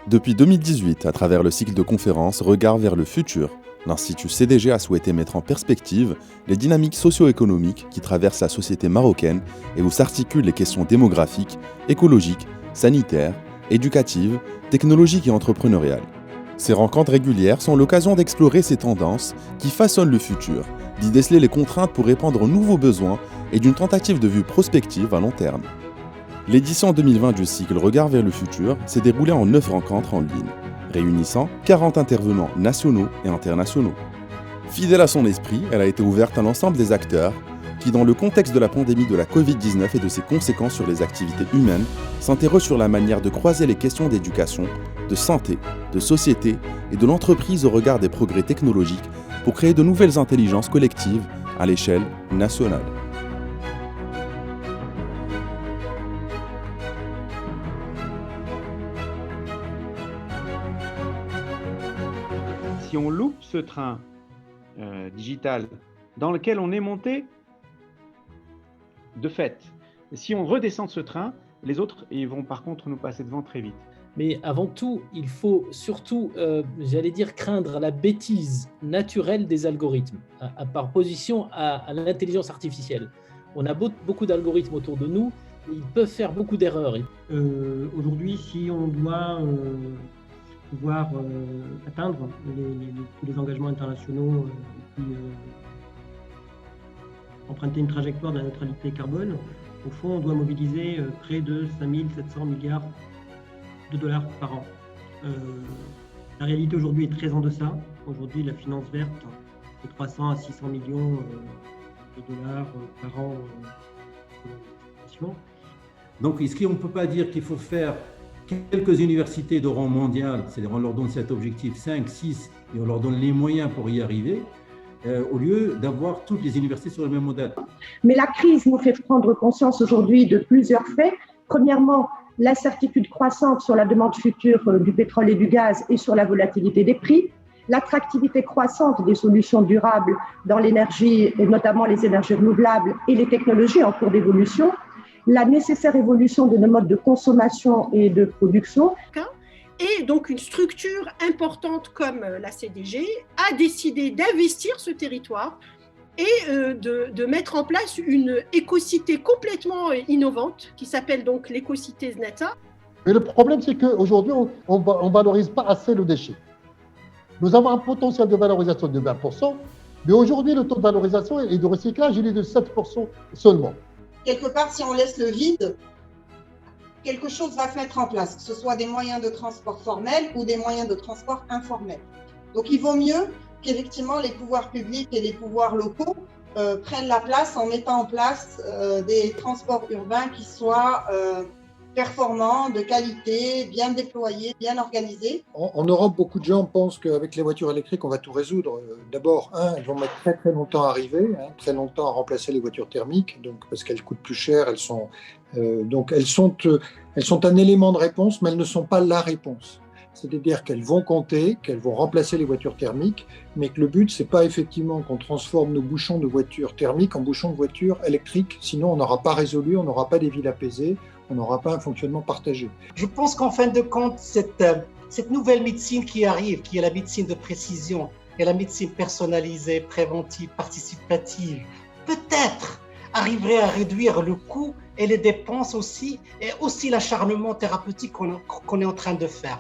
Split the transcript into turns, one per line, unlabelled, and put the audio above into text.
Depuis 2018, à travers le cycle de conférences Regard vers le futur, l'Institut CDG a souhaité mettre en perspective les dynamiques socio-économiques qui traversent la société marocaine et où s'articulent les questions démographiques, écologiques, sanitaires, éducatives, technologiques et entrepreneuriales. Ces rencontres régulières sont l'occasion d'explorer ces tendances qui façonnent le futur, d'y déceler les contraintes pour répondre aux nouveaux besoins et d'une tentative de vue prospective à long terme. L'édition 2020 du cycle Regard vers le futur s'est déroulée en 9 rencontres en ligne, réunissant 40 intervenants nationaux et internationaux. Fidèle à son esprit, elle a été ouverte à l'ensemble des acteurs qui, dans le contexte de la pandémie de la Covid-19 et de ses conséquences sur les activités humaines, s'interrogent sur la manière de croiser les questions d'éducation, de santé, de société et de l'entreprise au regard des progrès technologiques pour créer de nouvelles intelligences collectives à l'échelle nationale.
Si on loupe ce train digital dans lequel on est monté, de fait, si on redescend de ce train, les autres ils vont par contre nous passer devant très vite.
Mais avant tout, il faut surtout, craindre la bêtise naturelle des algorithmes, par opposition à l'intelligence artificielle. On a beaucoup d'algorithmes autour de nous, et ils peuvent faire beaucoup d'erreurs.
Aujourd'hui, si on doit pouvoir atteindre tous les engagements internationaux et puis emprunter une trajectoire de la neutralité carbone, au fond, on doit mobiliser près de 5 700 milliards de dollars par an. La réalité aujourd'hui est très en deçà. Aujourd'hui, la finance verte, c'est 300 à 600 millions de dollars par an.
Donc, est-ce qu'on ne peut pas dire qu'il faut faire quelques universités de rang mondial, c'est-à-dire on leur donne cet objectif 5, 6, et on leur donne les moyens pour y arriver, au lieu d'avoir toutes les universités sur le même modèle.
Mais la crise nous fait prendre conscience aujourd'hui de plusieurs faits. Premièrement, l'incertitude croissante sur la demande future du pétrole et du gaz et sur la volatilité des prix, l'attractivité croissante des solutions durables dans l'énergie, et notamment les énergies renouvelables et les technologies en cours d'évolution, la nécessaire évolution de nos modes de consommation et de production.
Et donc une structure importante comme la CDG a décidé d'investir ce territoire et de mettre en place une écocité complètement innovante qui s'appelle donc l'écocité Zneta.
Mais le problème, c'est qu'aujourd'hui, on ne valorise pas assez le déchet. Nous avons un potentiel de valorisation de 20%, mais aujourd'hui, le taux de valorisation et de recyclage, il est de 7% seulement.
Quelque part, si on laisse le vide, quelque chose va se mettre en place, que ce soit des moyens de transport formels ou des moyens de transport informels. Donc, il vaut mieux qu'effectivement les pouvoirs publics et les pouvoirs locaux prennent la place en mettant en place des transports urbains qui soient performants, de qualité, bien déployés, bien organisés.
En Europe, beaucoup de gens pensent qu'avec les voitures électriques, on va tout résoudre. D'abord, elles vont mettre très très longtemps à arriver, très longtemps à remplacer les voitures thermiques, donc parce qu'elles coûtent plus cher, elles sont un élément de réponse, mais elles ne sont pas la réponse. C'est-à-dire qu'elles vont compter, qu'elles vont remplacer les voitures thermiques, mais que le but, c'est pas effectivement qu'on transforme nos bouchons de voitures thermiques en bouchons de voitures électriques, sinon on n'aura pas résolu, on n'aura pas des villes apaisées, on n'aura pas un fonctionnement partagé.
Je pense qu'en fin de compte, cette nouvelle médecine qui arrive, qui est la médecine de précision, et la médecine personnalisée, préventive, participative, peut-être arriverait à réduire le coût et les dépenses aussi, et aussi l'acharnement thérapeutique qu'on est en train de faire.